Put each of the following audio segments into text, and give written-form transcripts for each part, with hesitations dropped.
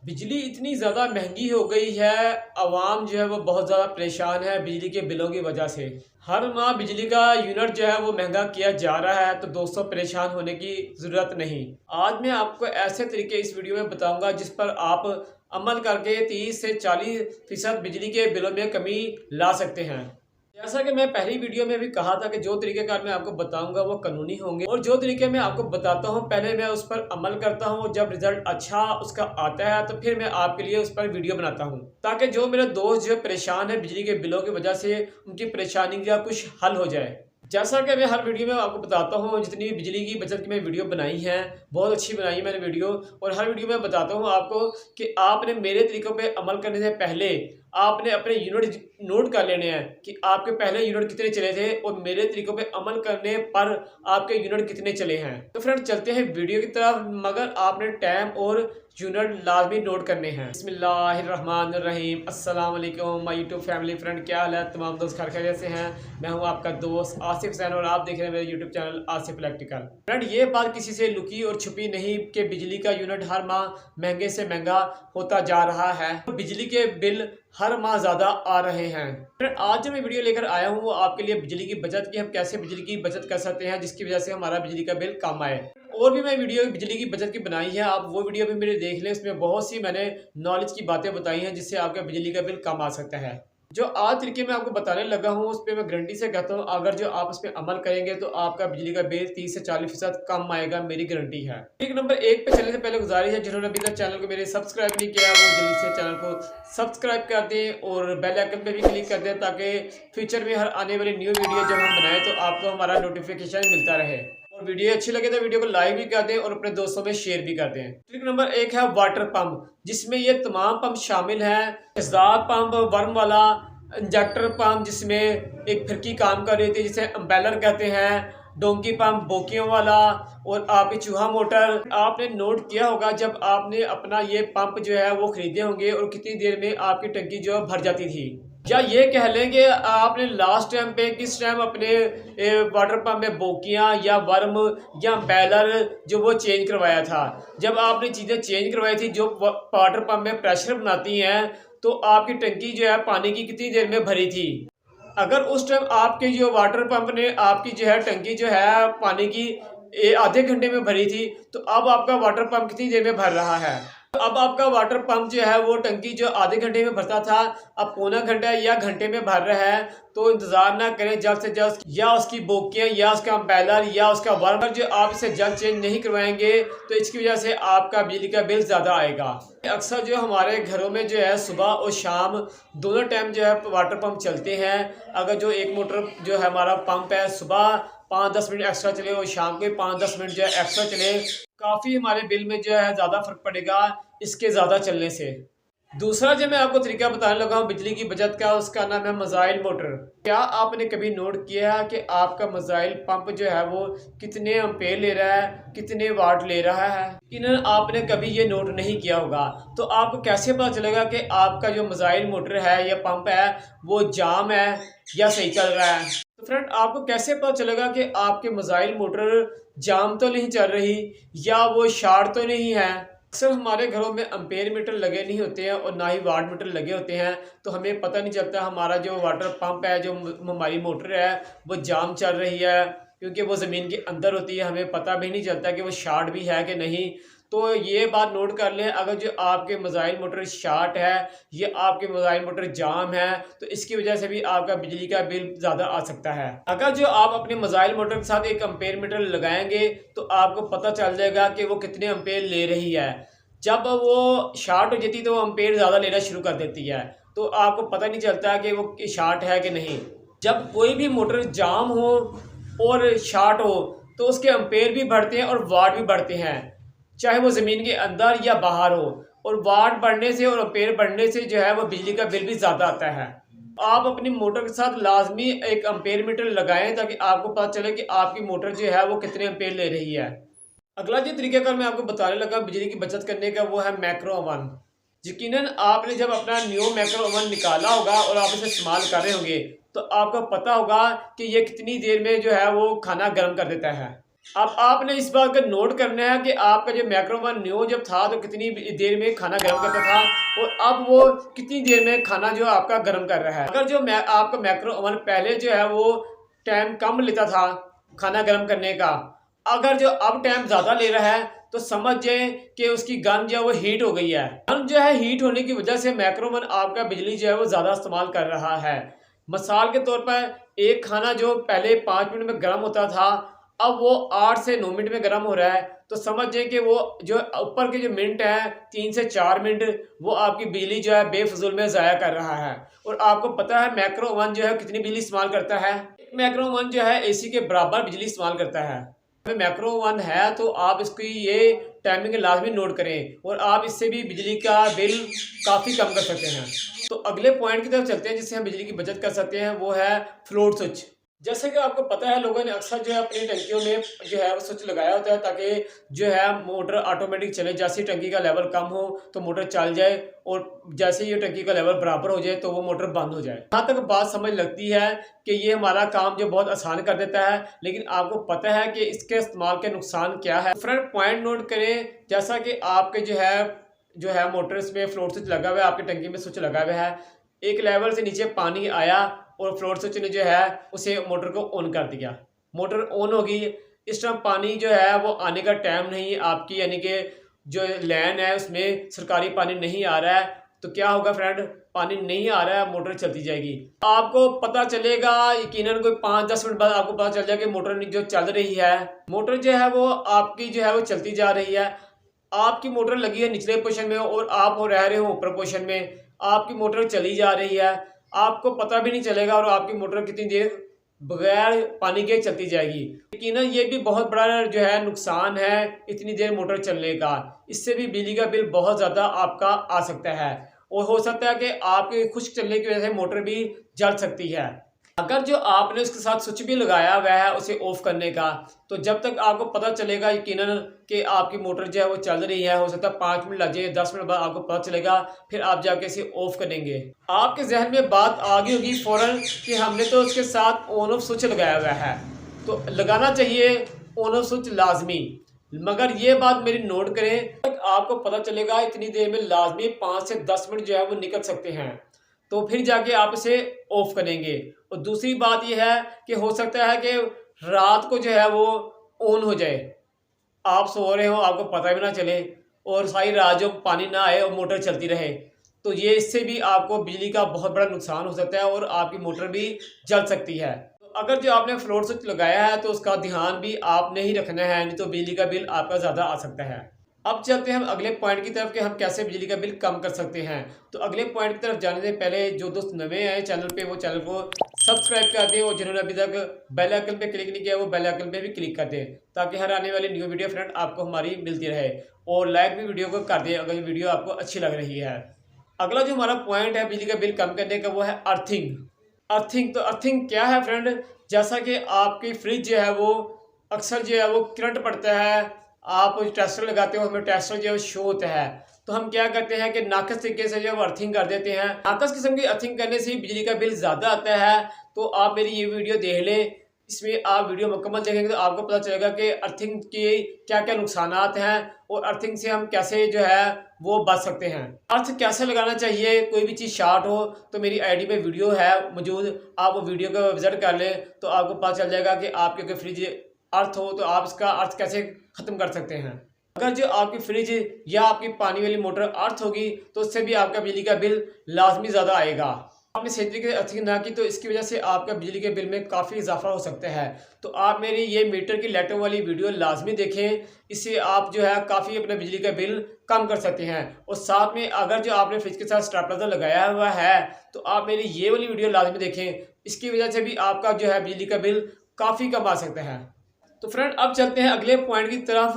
बिजली इतनी ज़्यादा महंगी हो गई है, आवाम जो है वो बहुत ज़्यादा परेशान है बिजली के बिलों की वजह से। हर माह बिजली का यूनिट जो है वो महंगा किया जा रहा है, तो दोस्तों परेशान होने की ज़रूरत नहीं। आज मैं आपको ऐसे तरीके इस वीडियो में बताऊंगा जिस पर आप अमल करके 30 से 40% बिजली के बिलों में कमी ला सकते हैं। जैसा कि मैं पहली वीडियो में भी कहा था कि जो तरीक़ेकार मैं आपको बताऊंगा वो कानूनी होंगे, और जो तरीके मैं आपको बताता हूं पहले मैं उस पर अमल करता हूं। जब रिजल्ट अच्छा उसका आता है तो फिर मैं आपके लिए उस पर वीडियो बनाता हूं, ताकि जो मेरे दोस्त जो परेशान है बिजली के बिलों की वजह से, उनकी परेशानी का कुछ हल हो जाए। जैसा कि मैं हर वीडियो में आपको बताता हूँ, जितनी बिजली की बचत की मैं वीडियो बनाई है बहुत अच्छी बनाई है मैंने वीडियो, और हर वीडियो में बताता हूँ आपको कि आपने मेरे तरीक़ों पे अमल करने से पहले आपने अपने यूनिट नोट कर लेने हैं कि आपके पहले यूनिट कितने चले थे और मेरे तरीक़ों पे अमल करने पर आपके यूनिट कितने चले हैं। तो फ्रेंड चलते हैं वीडियो की तरफ, मगर आपने टाइम और यूनिट लाजमी नोट करने हैं। बिस्मिल्लाहिर्रहमानिर्रहीम। अस्सलाम वालेकुम माय यूट्यूब फैमिली। फ्रेंड क्या हाल है तमाम दोस्त, खैर खैरियत से हैं? मैं हूं आपका दोस्त आसिफ हुसैन और आप देख रहे हैं मेरे YouTube channel Asif electrical. Friend ये बात किसी से लुकी और छुपी नहीं कि बिजली का यूनिट हर माह महंगे से महंगा होता जा रहा है। बिजली के बिल हर माह ज़्यादा आ रहे हैं। फ्रेंड आज जो मैं वीडियो लेकर आया हूँ वो आपके लिए बिजली की बचत की, हम कैसे बिजली की बचत कर सकते हैं जिसकी वजह से हमारा बिजली का बिल कम आए। और भी मैं वीडियो बिजली की बचत की बनाई है, आप वो वीडियो भी मेरे देख लें। उसमें बहुत सी मैंने नॉलेज की बातें बताई हैं जिससे आपका बिजली का बिल कम आ सकता है। जो आज तरीके मैं आपको बताने लगा हूँ उस पर मैं गारंटी से कहता हूँ, अगर जो आप उस पर अमल करेंगे तो आपका बिजली का बिल 30 से 40% कम आएगा, मेरी गारंटी है। ट्रिक नंबर 1 पे चलने से पहले गुजारिश है, जिन्होंने अभी तक चैनल को मेरे सब्सक्राइब नहीं किया वो जल्दी से चैनल को सब्सक्राइब कर दें और बेल आइकन पे भी क्लिक कर दें, ताकि फ्यूचर में हर आने वाली न्यू वीडियो जब हम बनाएं तो आपको हमारा नोटिफिकेशन मिलता रहे। और वीडियो अच्छी लगे तो वीडियो को लाइक भी कर दें और अपने दोस्तों में शेयर भी कर दें। ट्रिक नंबर 1 है वाटर पंप, जिसमें ये तमाम पंप शामिल हैं। तेजाब पंप, वर्म वाला, इंजेक्टर पंप जिसमें एक फिरकी काम कर रही थी जिसे अम्बेलर कहते हैं, डोंकी पंप बोकियों वाला, और आपकी चूहा मोटर। आपने नोट किया होगा जब आपने अपना ये पंप जो है वो खरीदे होंगे और कितनी देर में आपकी टंकी जो है भर जाती थी। या ये कह लेंगे आपने लास्ट टाइम पे किस टाइम अपने वाटर पंप में बोकियां या वर्म या बैलर जो वो चेंज करवाया था। जब आपने चीज़ें चेंज करवाई थी जो वाटर पंप में प्रेशर बनाती हैं, तो आपकी टंकी जो है पानी की कितनी देर में भरी थी। अगर उस टाइम आपके जो वाटर पंप ने आपकी जो है टंकी जो है पानी की आधे घंटे में भरी थी, तो अब आपका वाटर पंप कितनी देर में भर रहा है। अब आपका वाटर पंप जो है वो टंकी जो आधे घंटे में भरता था अब पौना घंटा या घंटे में भर रहा है। तो इंतजार ना करें, जल्द से जल्द या उसकी बोकियां या उसका अम्बेलर या उसका वर्मर जो आप इसे जल्द चेंज नहीं करवाएंगे तो इसकी वजह से आपका बिजली का बिल ज़्यादा आएगा। अक्सर जो हमारे घरों में जो है सुबह और शाम दोनों टाइम जो है वाटर पंप चलते हैं। अगर जो एक मोटर जो है हमारा पंप है सुबह 5-10 मिनट एक्स्ट्रा चले और शाम को 5-10 मिनट जो है एक्स्ट्रा चले, काफ़ी हमारे बिल में जो है ज़्यादा फर्क पड़ेगा इसके ज़्यादा चलने से। दूसरा जो मैं आपको तरीका बताने लगा हूँ बिजली की बचत का, उसका नाम है मिसाइल मोटर। क्या आपने कभी नोट किया है कि आपका मिसाइल पंप जो है वो कितने एम्पेयर ले रहा है, कितने वाट ले रहा है? इन्हें आपने कभी ये नोट नहीं किया होगा, तो आपको कैसे पता चलेगा कि आपका जो मिसाइल मोटर है या पंप है वो जाम है या सही चल रहा है? तो फ्रेंड आपको कैसे पता चलेगा कि आपके मिसाइल मोटर जाम तो नहीं चल रही या वो शॉर्ट तो नहीं है? अक्सर हमारे घरों में एम्पेयर मीटर लगे नहीं होते हैं और ना ही वाट मीटर लगे होते हैं, तो हमें पता नहीं चलता हमारा जो वाटर पंप है, जो हमारी मोटर है वो जाम चल रही है, क्योंकि वो ज़मीन के अंदर होती है। हमें पता भी नहीं चलता कि वो शॉर्ट भी है कि नहीं। तो ये बात नोट कर लें, अगर जो आपके मिसाइल मोटर शॉर्ट है या आपके मिसाइल मोटर जाम है तो इसकी वजह से भी आपका बिजली का बिल ज़्यादा आ सकता है। अगर जो आप अपने मिसाइल मोटर के साथ एक एम्पेयर मीटर लगाएंगे तो आपको पता चल जाएगा कि वो कितने एम्पेयर ले रही है। जब वो शॉर्ट हो जाती तो वो एम्पेयर ज़्यादा लेना शुरू कर देती है, तो आपको पता नहीं चलता कि वो शॉर्ट है कि नहीं। जब कोई भी मोटर जाम हो और शॉर्ट हो तो उसके एम्पेयर भी बढ़ते हैं और वाट भी बढ़ते हैं, चाहे वो ज़मीन के अंदर या बाहर हो। और वाट बढ़ने से और एम्पेयर बढ़ने से जो है वो बिजली का बिल भी ज़्यादा आता है। आप अपनी मोटर के साथ लाजमी एक एम्पेयर मीटर लगाएं ताकि आपको पता चले कि आपकी मोटर जो है वो कितने एम्पेयर ले रही है। अगला जो तरीक़ाकार मैं आपको बताने लगा बिजली की बचत करने का वो है मैक्रो ओवन। यकीनन आपने जब अपना न्यू मैक्रो ओवन निकाला होगा और आप इसे इस्तेमाल कर रहे होंगे तो आपको पता होगा कि ये कितनी देर में जो है वो खाना गर्म कर देता है। अब आपने इस बात का नोट करना है कि आपका जो माइक्रो ओवन न्यू जब था तो कितनी देर में खाना गर्म करता था और अब वो कितनी देर में खाना जो आपका गर्म कर रहा है। अगर जो आपका माइक्रो ओवन पहले जो है वो टाइम कम लेता था खाना गर्म करने का, अगर जो अब टाइम ज़्यादा ले रहा है तो समझ जाए कि उसकी गन जो है वो हीट हो गई है। गन जो है हीट होने की वजह से माइक्रो ओवन आपका बिजली जो है वो ज़्यादा इस्तेमाल कर रहा है। मिसाल के तौर पर एक खाना जो पहले 5 मिनट में गर्म होता था अब वो 8 से 9 मिनट में गर्म हो रहा है, तो समझ जाए कि वो जो ऊपर के जो मिनट हैं 3 से 4 मिनट वो आपकी बिजली जो है बेफजूल में ज़ाया कर रहा है। और आपको पता है माइक्रो ओवन जो है कितनी बिजली इस्तेमाल करता है। माइक्रो ओवन जो है एसी के बराबर बिजली इस्तेमाल करता है। माइक्रो ओवन है तो आप इसकी ये टाइमिंग लाजमी नोट करें और आप इससे भी बिजली का बिल काफ़ी कम कर सकते हैं। तो अगले पॉइंट की तरफ चलते हैं जिससे हम बिजली की बचत कर सकते हैं, वो है फ्लोट स्विच। जैसे कि आपको पता है लोगों ने अक्सर जो है अपनी टंकियों में जो है वो स्विच लगाया होता है ताकि जो है मोटर ऑटोमेटिक चले। जैसे ही टंकी का लेवल कम हो तो मोटर चल जाए और जैसे ही ये टंकी का लेवल बराबर हो जाए तो वो मोटर बंद हो जाए। यहाँ तक बात समझ लगती है कि ये हमारा काम जो बहुत आसान कर देता है, लेकिन आपको पता है कि इसके इस्तेमाल के नुकसान क्या है। फ्रंट पॉइंट नोट करें, जैसा कि आपके जो है मोटर्स में फ्लोट स्विच लगा हुआ है, आपकी टंकी में स्विच लगा हुआ है, एक लेवल से नीचे पानी आया और फ्लोट स्विच ने जो है उसे मोटर को ऑन कर दिया। मोटर ऑन होगी, इस टाइम पानी जो है वो आने का टाइम नहीं आपकी, यानी कि जो लाइन है उसमें सरकारी पानी नहीं आ रहा है, तो क्या होगा फ्रेंड, पानी नहीं आ रहा है, मोटर चलती जाएगी। आपको पता चलेगा यकीनन कोई 5-10 मिनट बाद आपको पता चल जाएगा कि मोटर जो चल रही है, मोटर जो है वो आपकी जो है वो चलती जा रही है। आपकी मोटर लगी है निचले पोजीशन में और आप हो रह रहे हो ऊपर पोजीशन में, आपकी मोटर चली जा रही है, आपको पता भी नहीं चलेगा और आपकी मोटर कितनी देर बगैर पानी के चलती जाएगी। लेकिन ये भी बहुत बड़ा जो है नुकसान है इतनी देर मोटर चलने का। इससे भी बिजली का बिल बहुत ज़्यादा आपका आ सकता है और हो सकता है कि आपके खुश्क चलने की वजह से मोटर भी जल सकती है। अगर जो आपने उसके साथ स्विच भी लगाया हुआ है उसे ऑफ करने का, तो जब तक आपको पता चलेगा यकीनन कि आपकी मोटर जो है वो चल रही है, हो सकता है 5 मिनट लग जाए, 10 मिनट बाद आपको पता चलेगा, फिर आप जाके इसे ऑफ करेंगे। आपके जहन में बात आ गई होगी फ़ौरन कि हमने तो उसके साथ ऑन ऑफ स्विच लगाया हुआ है, तो लगाना चाहिए ऑन ऑफ स्विच लाजमी। मगर ये बात मेरी नोट करें, तक आपको पता चलेगा इतनी देर में लाजमी 5 से 10 मिनट जो है वो निकल सकते हैं, तो फिर जाके आप इसे ऑफ करेंगे। और दूसरी बात यह है कि हो सकता है कि रात को जो है वो ऑन हो जाए, आप सो रहे हो आपको पता भी ना चले और सारी रात जो पानी ना आए और मोटर चलती रहे, तो ये इससे भी आपको बिजली का बहुत बड़ा नुकसान हो सकता है और आपकी मोटर भी जल सकती है। तो अगर जो आपने फ्लोट स्विच लगाया है तो उसका ध्यान भी आपने ही रखना है, नहीं तो बिजली का बिल आपका ज़्यादा आ सकता है। अब चलते हैं हम अगले पॉइंट की तरफ कि हम कैसे बिजली का बिल कम कर सकते हैं। तो अगले पॉइंट की तरफ जाने से पहले जो दोस्त नए आए चैनल पे वो चैनल को सब्सक्राइब कर दें और जिन्होंने अभी तक बेल आइकन पे क्लिक नहीं किया वो बेल आइकन पे भी क्लिक कर दें ताकि हर आने वाली न्यू वीडियो फ्रेंड आपको हमारी मिलती रहे। और लाइक भी वीडियो को कर दें अगर ये वीडियो आपको अच्छी लग रही है। अगला जो हमारा पॉइंट है बिजली का बिल कम करने का वो है अर्थिंग। तो अर्थिंग क्या है फ्रेंड, जैसा कि आपकी फ्रिज जो है वो अक्सर जो है वो करंट पड़ता है, आप टेस्टर लगाते हो उसमें टेस्टर जो है शो होता है, तो हम क्या करते हैं कि नाकस तरीके से जो है अर्थिंग कर देते हैं। नाकस किस्म की अर्थिंग करने से बिजली का बिल ज़्यादा आता है। तो आप मेरी ये वीडियो देख लें, इसमें आप वीडियो मुकम्मल देखेंगे तो आपको पता चलेगा कि अर्थिंग के क्या क्या नुकसान हैं और अर्थिंग से हम कैसे जो है वो बच सकते हैं। अर्थ कैसे लगाना चाहिए, कोई भी चीज़ शॉर्ट हो तो मेरी आईडी पे वीडियो है मौजूद, आप वो वीडियो को विजिट कर लें तो आपको पता चल जाएगा कि आपके अगर फ्रिज अर्थ हो तो आप इसका अर्थ कैसे ख़त्म कर सकते हैं। अगर जो आपकी फ्रिज या आपकी पानी वाली मोटर अर्थ होगी तो उससे भी आपका बिजली का बिल लाजमी ज़्यादा आएगा। आपने सही तरीके से अर्थिंग ना की तो इसकी वजह से आपका बिजली के बिल में काफ़ी इजाफा हो सकता है। तो आप मेरी ये मीटर की लाइटों वाली वीडियो लाजमी देखें, इससे आप जो है काफ़ी अपने बिजली का बिल कम कर सकते हैं। और साथ में अगर जो आपने फ्रिज के साथ स्टेबलाइजर लगाया हुआ है तो आप मेरी ये वाली वीडियो लाजमी देखें, इसकी वजह से भी आपका जो है बिजली का बिल काफ़ी कम आ सकता है। तो फ्रेंड अब चलते हैं अगले पॉइंट की तरफ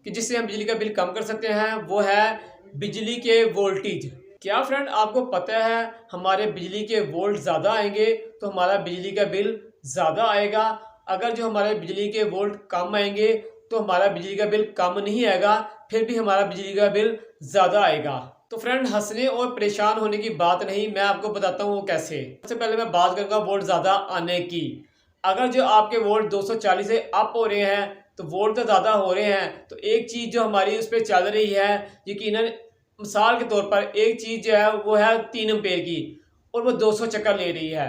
कि जिससे हम बिजली का बिल कम कर सकते हैं, वो है बिजली के वोल्टेज। क्या फ्रेंड आपको पता है हमारे बिजली के वोल्ट ज़्यादा आएंगे तो हमारा बिजली का बिल ज़्यादा आएगा, अगर जो हमारे बिजली के वोल्ट कम आएंगे तो हमारा बिजली का बिल कम नहीं आएगा, फिर भी हमारा बिजली का बिल ज़्यादा आएगा। तो फ्रेंड हंसने और परेशान होने की बात नहीं, मैं आपको बताता हूँ वो कैसे। सबसे पहले मैं बात करूँगा वोल्ट ज़्यादा आने की। अगर जो आपके वोल्ट 240 से अप हो रहे हैं तो वोल्ट तो ज़्यादा हो रहे हैं। तो एक चीज़ जो हमारी उस पर चल रही है, यकीनन मिसाल के तौर पर एक चीज़ जो है वो है 3 एम्पेयर की और वो 200 चक्कर ले रही है।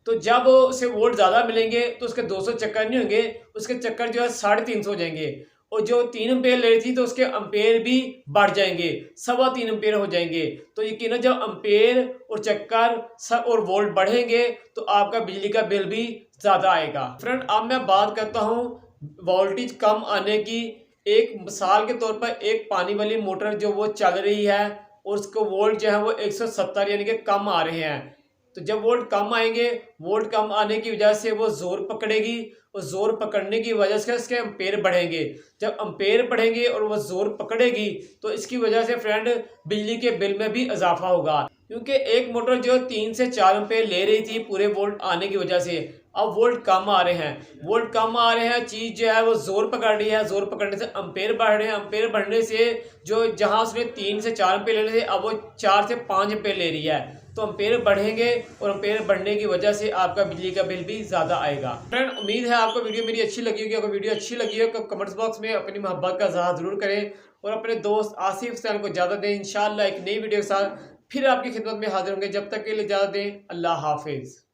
तो जब उसे वोल्ट ज़्यादा मिलेंगे तो उसके 200 चक्कर नहीं होंगे, उसके चक्कर जो है 350 हो जाएंगे। और जो 3 एम्पेयर ले रही थी तो उसके एम्पेयर भी बढ़ जाएंगे, 3.25 एम्पेयर हो जाएंगे। तो यकीनन जब एम्पेयर और चक्कर और वोल्ट बढ़ेंगे तो आपका बिजली का बिल भी ज़्यादा आएगा। फ्रेंड, अब मैं बात करता हूँ वोल्टेज कम आने की। एक मिसाल के तौर पर एक पानी वाली मोटर जो वो चल रही है और उसको वोल्ट जो है वो 170 यानी कि कम आ रहे हैं। तो जब वोल्ट कम आएंगे, वोल्ट कम आने की वजह से वो जोर पकड़ेगी और जोर पकड़ने की वजह से उसके एम्पेयर बढ़ेंगे। जब एम्पेयर बढ़ेंगे और वो जोर पकड़ेगी तो इसकी वजह से फ्रेंड बिजली के बिल में भी इजाफा होगा, क्योंकि एक मोटर जो 3 से 4 एम्पेयर ले रही थी पूरे वोल्ट आने की वजह से, अब वोल्ट कम आ रहे हैं। वोल्ट कम आ रहे हैं, चीज़ जो है वो जोर पकड़ रही है, जोर पकड़ने से एम्पेयर बढ़ रहे हैं। एम्पेयर बढ़ने से जो जहां उसने 3 से 4 एम्पेयर ले रहे थे अब वो 4 से 5 एम्पेयर ले रही है। तो एम्पेयर बढ़ेंगे और एम्पेयर बढ़ने की वजह से आपका बिजली का बिल भी ज़्यादा आएगा। फ्रेंड, उम्मीद है आपको वीडियो मेरी अच्छी लगी होगी। अगर वीडियो अच्छी लगी हो तो कमेंट्स बॉक्स में अपनी मोहब्बत का इज़हार ज़रूर करें और अपने दोस्त आसिफ हुसैन को इजाज़त दें। इंशाअल्लाह एक नई वीडियो के साथ फिर आपकी खिदमत में हाजिर होंगे। जब तक के लिए इजाज़त दें। अल्लाह हाफिज़।